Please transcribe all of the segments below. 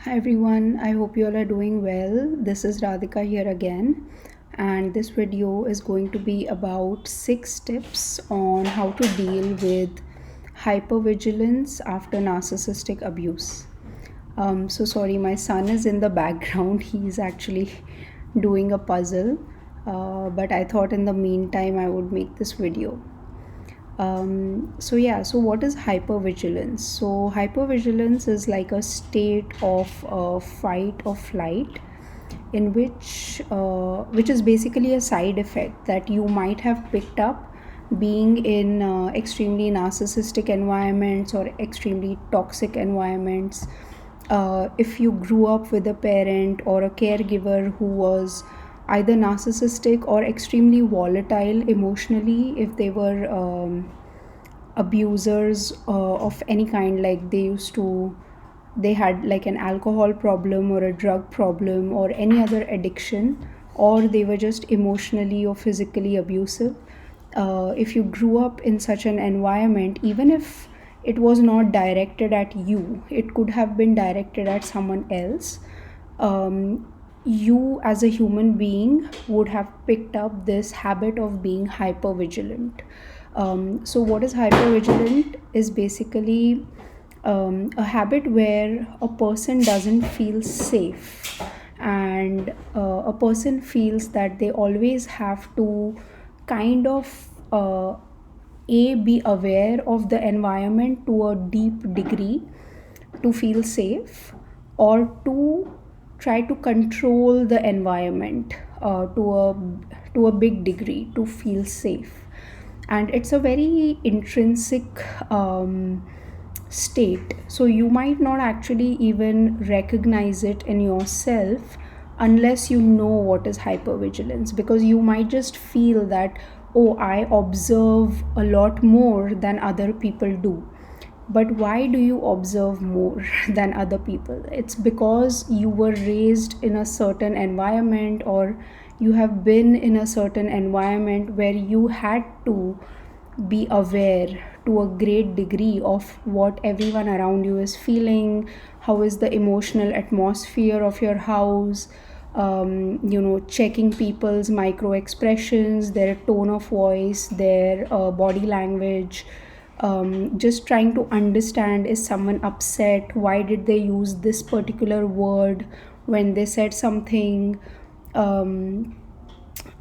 Hi everyone, I hope you all are doing well. This is Radhika here again, and this video is going to be about 6 tips on how to deal with hypervigilance after narcissistic abuse. So sorry, my son is in the background. He's actually doing a puzzle, but I thought in the meantime I would make this video. So what is hypervigilance? So hypervigilance is like a state of fight or flight in which is basically a side effect that you might have picked up being in extremely narcissistic environments or extremely toxic environments. If you grew up with a parent or a caregiver who was either narcissistic or extremely volatile emotionally, if they were abusers of any kind, like they had like an alcohol problem or a drug problem or any other addiction, or they were just emotionally or physically abusive. If you grew up in such an environment, even if it was not directed at you, it could have been directed at someone else. You as a human being would have picked up this habit of being hyper vigilant. So what is hyper vigilant is basically a habit where a person doesn't feel safe, and a person feels that they always have to kind of be aware of the environment to a deep degree to feel safe, or to try to control the environment to a big degree to feel safe. And it's a very intrinsic state, so you might not actually even recognize it in yourself unless you know what is hypervigilance, because you might just feel that, oh, I observe a lot more than other people do. But why do you observe more than other people? It's because you were raised in a certain environment, or you have been in a certain environment where you had to be aware to a great degree of what everyone around you is feeling. How is the emotional atmosphere of your house? Checking people's micro expressions, their tone of voice, their body language, just trying to understand, is someone upset, why did they use this particular word when they said something. um,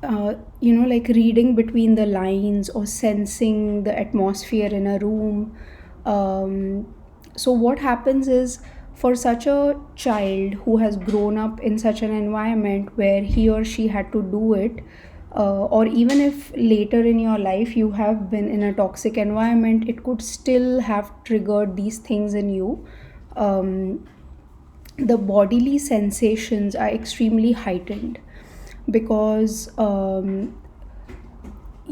like reading between the lines or sensing the atmosphere in a room. So what happens is, for such a child who has grown up in such an environment where he or she had to do it, or even if later in your life you have been in a toxic environment, it could still have triggered these things in you. um, the bodily sensations are extremely heightened, because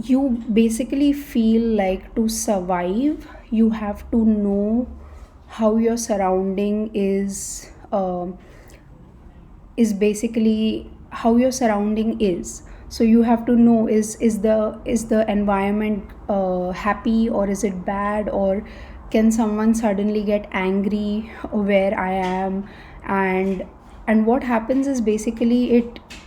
you basically feel like to survive you have to know how your surrounding is basically how your surrounding is. So you have to know, is the environment happy, or is it bad, or can someone suddenly get angry where I am. And and what happens is, basically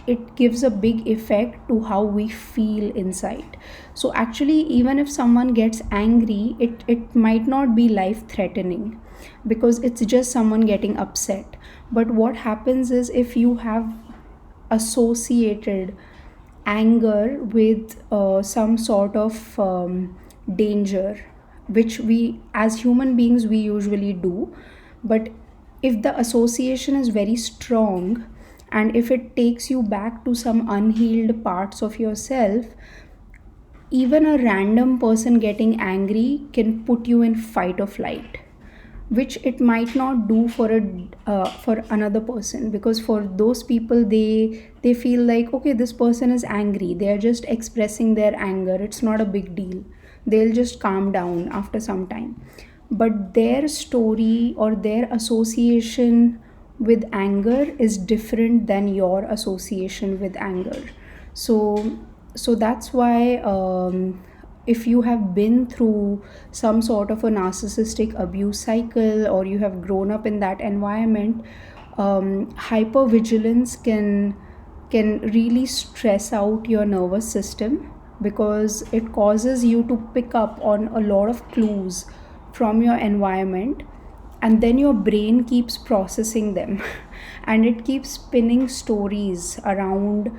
it gives a big effect to how we feel inside. So actually, even if someone gets angry, it might not be life threatening, because it's just someone getting upset. But what happens is, if you have associated anger with some sort of danger, which we as human beings we usually do. But if the association is very strong, and if it takes you back to some unhealed parts of yourself, even a random person getting angry can put you in fight or flight, which it might not do for another person. Because for those people, they feel like, okay, this person is angry, they are just expressing their anger, it's not a big deal, they'll just calm down after some time. But their story or their association with anger is different than your association with anger. So so that's why, if you have been through some sort of a narcissistic abuse cycle, or you have grown up in that environment, Hypervigilance can really stress out your nervous system because it causes you to pick up on a lot of clues from your environment, and then your brain keeps processing them and it keeps spinning stories around,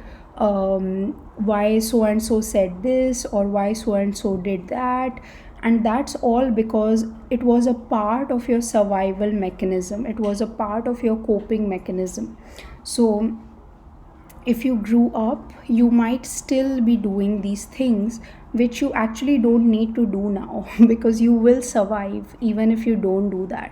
why so and so said this or why so and so did that. And that's all because it was a part of your survival mechanism, it was a part of your coping mechanism. So if you grew up, you might still be doing these things which you actually don't need to do now because you will survive even if you don't do that.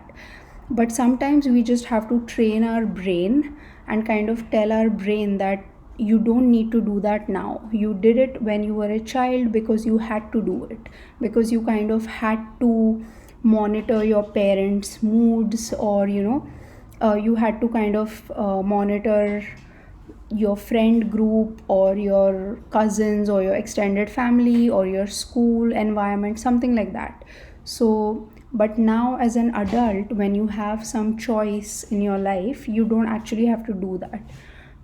But sometimes we just have to train our brain and kind of tell our brain that you don't need to do that now. You did it when you were a child because you had to do it, because you kind of had to monitor your parents' moods, or you had to kind of monitor your friend group or your cousins or your extended family or your school environment, something like that. So but now as an adult, when you have some choice in your life, you don't actually have to do that.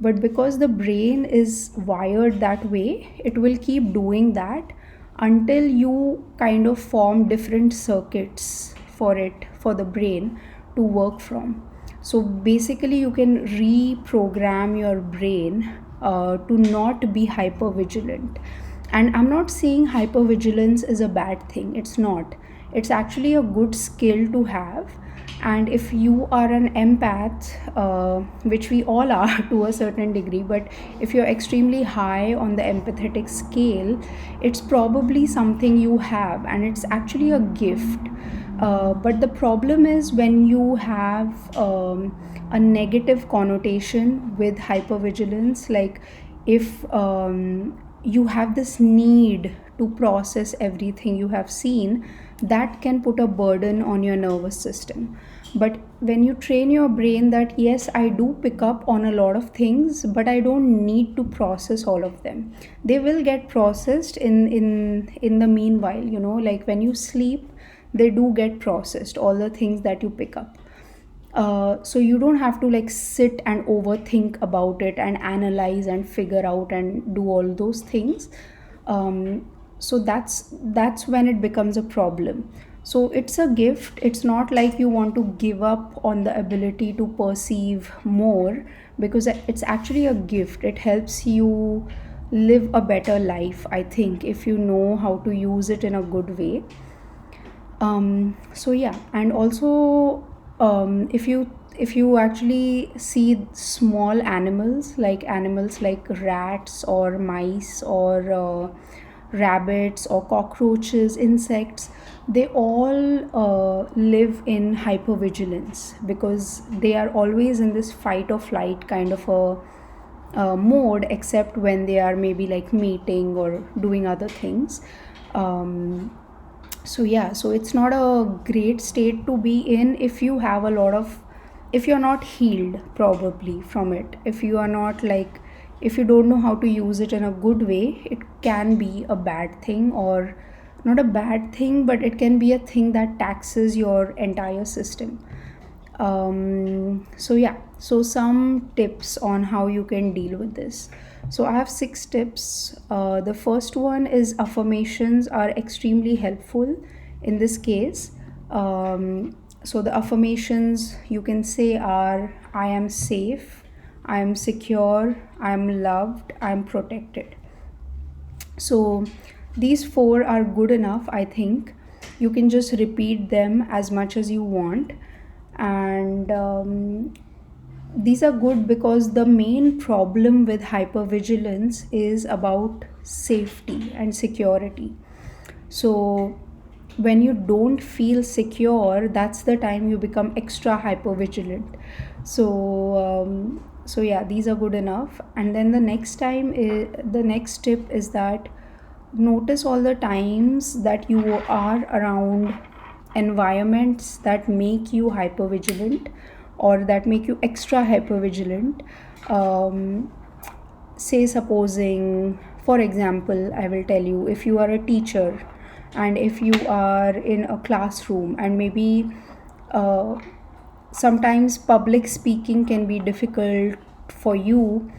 But because the brain is wired that way, it will keep doing that until you kind of form different circuits for it, for the brain to work from. So basically you can reprogram your brain to not be hyper vigilant. And I'm not saying hypervigilance is a bad thing, it's not. It's actually a good skill to have. And if you are an empath, which we all are to a certain degree, but if you're extremely high on the empathetic scale, it's probably something you have and it's actually a gift. But the problem is when you have a negative connotation with hypervigilance, like if you have this need to process everything you have seen, that can put a burden on your nervous system. But when you train your brain that yes, I do pick up on a lot of things, but I don't need to process all of them, they will get processed in the meanwhile. Like when you sleep, they do get processed, all the things that you pick up. So you don't have to like sit and overthink about it and analyze and figure out and do all those things. So that's when it becomes a problem. So it's a gift, it's not like you want to give up on the ability to perceive more, because it's actually a gift. It helps you live a better life, I think, if you know how to use it in a good way. So yeah, and also, if you actually see small animals like rats or mice or rabbits or cockroaches, insects, they all live in hypervigilance because they are always in this fight or flight kind of a mode, except when they are maybe like mating or doing other things. um, so yeah, so it's not a great state to be in if you have a lot of, if you're not healed probably from it, if you are not like, if you don't know how to use it in a good way, it can be a bad thing, or not a bad thing, but it can be a thing that taxes your entire system. So yeah, so some tips on how you can deal with this. So I have 6 tips. The first one is affirmations are extremely helpful in this case. So the affirmations you can say are: I am safe, I am secure, I am loved, I am protected. So these four are good enough, I think. You can just repeat them as much as you want. And these are good because the main problem with hypervigilance is about safety and security. So when you don't feel secure, that's the time you become extra hypervigilant. So yeah, these are good enough. And then the next tip is that notice all the times that you are around environments that make you hypervigilant or that make you extra hypervigilant. um, Say supposing, for example, I will tell you, if you are a teacher and if you are in a classroom and maybe uh, sometimes public speaking can be difficult for you,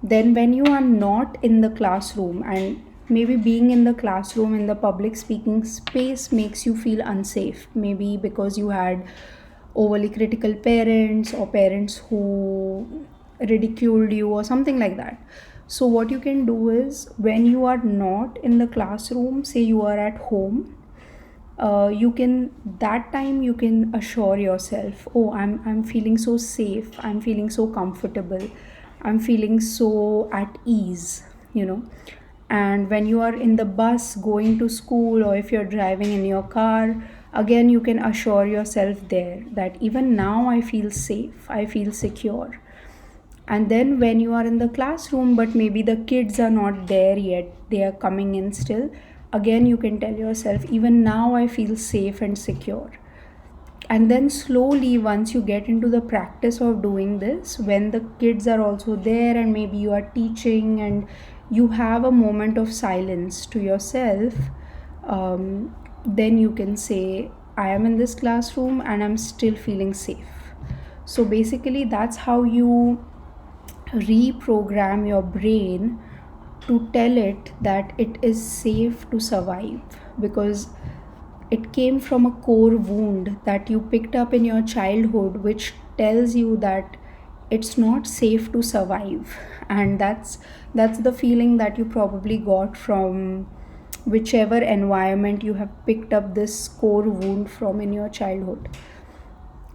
then when you are not in the classroom, and maybe being in the classroom in the public speaking space makes you feel unsafe, maybe because you had overly critical parents or parents who ridiculed you or something like that. So what you can do is, when you are not in the classroom, say you are at home, you can, that time you can assure yourself, oh, I'm feeling so safe, I'm feeling so comfortable, I'm feeling so at ease, you know. And when you are in the bus going to school, or if you're driving in your car, again you can assure yourself there that even now I feel safe, I feel secure. And then when you are in the classroom, but maybe the kids are not there yet, they are coming in still, again you can tell yourself, even now I feel safe and secure. And then slowly, once you get into the practice of doing this, when the kids are also there and maybe you are teaching and you have a moment of silence to yourself, then you can say, I am in this classroom and I'm still feeling safe. So basically that's how you reprogram your brain to tell it that it is safe to survive, because it came from a core wound that you picked up in your childhood, which tells you that it's not safe to survive. And that's the feeling that you probably got from whichever environment you have picked up this core wound from in your childhood.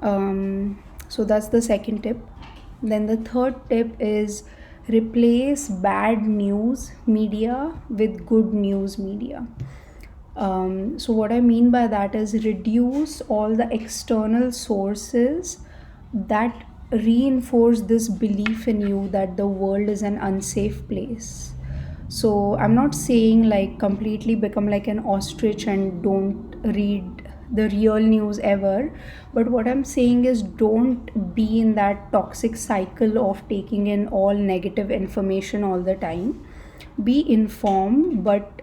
So that's the second tip. Then the third tip is, replace bad news media with good news media. So what I mean by that is, reduce all the external sources that reinforce this belief in you that the world is an unsafe place. So I'm not saying like completely become like an ostrich and don't read the real news ever, but what I'm saying is, don't be in that toxic cycle of taking in all negative information all the time. Be informed, but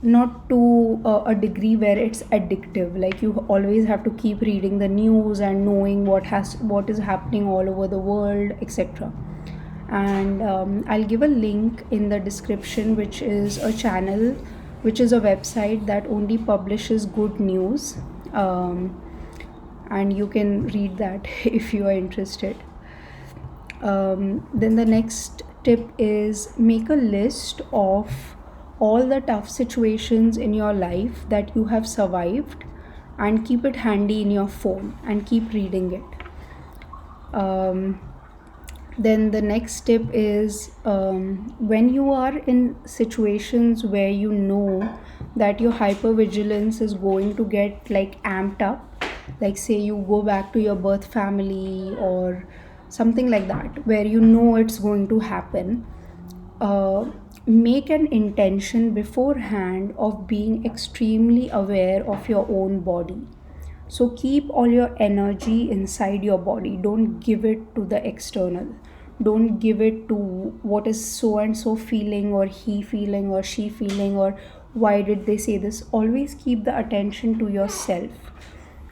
not to a degree where it's addictive, like you always have to keep reading the news and knowing what is happening all over the world, etc. And I'll give a link in the description, which is a channel, which is a website that only publishes good news. And you can read that if you are interested. Then the next tip is, make a list of all the tough situations in your life that you have survived, and keep it handy in your phone and keep reading it. Then the next tip is, when you are in situations where you know that your hypervigilance is going to get like amped up, like say you go back to your birth family or something like that, where you know it's going to happen, uh, make an intention beforehand of being extremely aware of your own body. So keep all your energy inside your body. Don't give it to the external. Don't give it to what is so and so feeling, or he feeling, or she feeling, or why did they say this. Always keep the attention to yourself.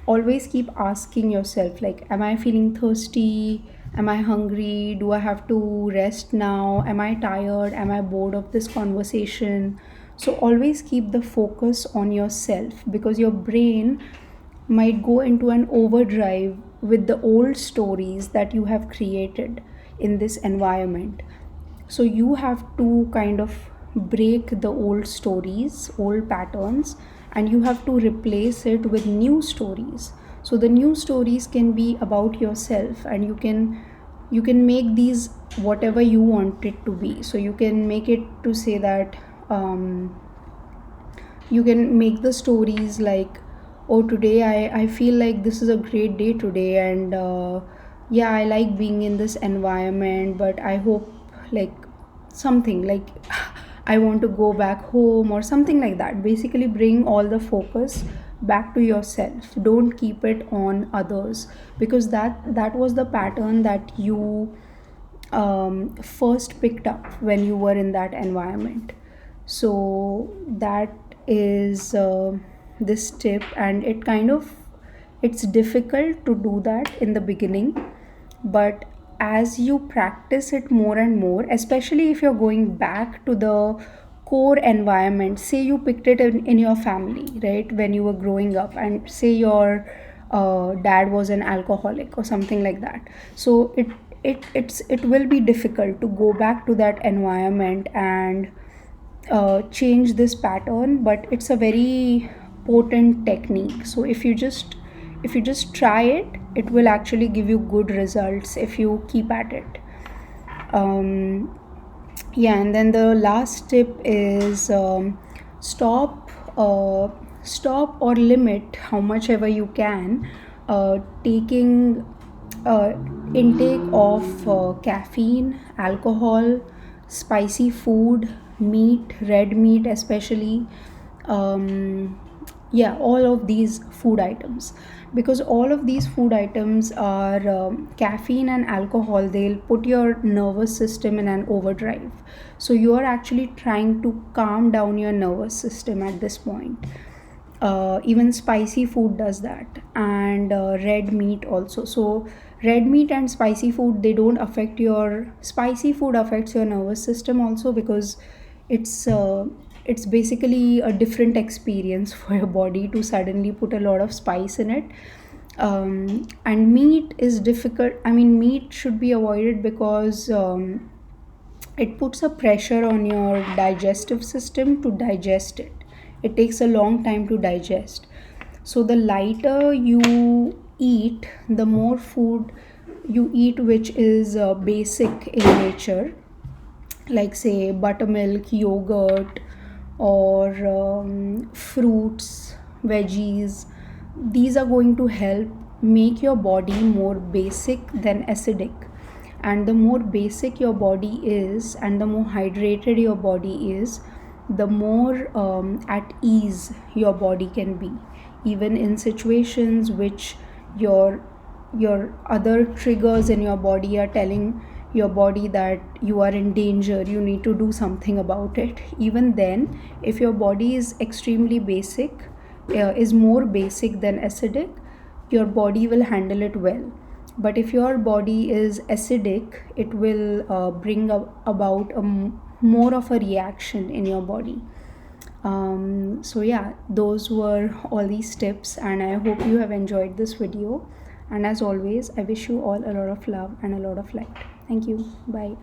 Always keep asking yourself, like, am I feeling thirsty? Am I hungry? Do I have to rest now? Am I tired? Am I bored of this conversation? So always keep the focus on yourself, because your brain might go into an overdrive with the old stories that you have created in this environment. So you have to kind of break the old stories, old patterns, and you have to replace it with new stories. So the new stories can be about yourself, and you can make these whatever you want it to be. So you can make it to say that, you can make the stories like, oh, today I feel like this is a great day today, and yeah, I like being in this environment, but I hope, like, something like I want to go back home or something like that. Basically bring all the focus back to yourself. Don't keep it on others, because that was the pattern that you first picked up when you were in that environment. So that is this tip, and it kind of It's difficult to do that in the beginning, but as you practice it more and more, especially if you're going back to the core environment, say you picked it in your family, right, when you were growing up, and say your dad was an alcoholic or something like that. So it will be difficult to go back to that environment and change this pattern, but it's a very potent technique. So if you just try it, it will actually give you good results if you keep at it. um, yeah, and then the last tip is, stop stop or limit how much ever you can taking uh, intake of caffeine, alcohol, spicy food, meat, red meat especially. um, yeah, all of these food items, because all of these food items are caffeine and alcohol, they'll put your nervous system in an overdrive. So you are actually trying to calm down your nervous system at this point. Even spicy food does that, and red meat also. So red meat and spicy food, they don't affect your spicy food affects your nervous system also, because it's uh, it's basically a different experience for your body to suddenly put a lot of spice in it. And meat is difficult, I mean, meat should be avoided because it puts a pressure on your digestive system to digest it. It takes a long time to digest. So the lighter you eat, the more food you eat which is basic in nature, like say buttermilk, yogurt, or fruits, veggies. These are going to help make your body more basic than acidic. And the more basic your body is, and the more hydrated your body is, the more at ease your body can be, even in situations which your your other triggers in your body are telling your body that you are in danger, you need to do something about it. Even then, if your body is extremely basic, is more basic than acidic, your body will handle it well. But if your body is acidic, it will bring about more of a reaction in your body. So yeah, those were all these tips, and I hope you have enjoyed this video. And as always, I wish you all a lot of love and a lot of light. Thank you. Bye.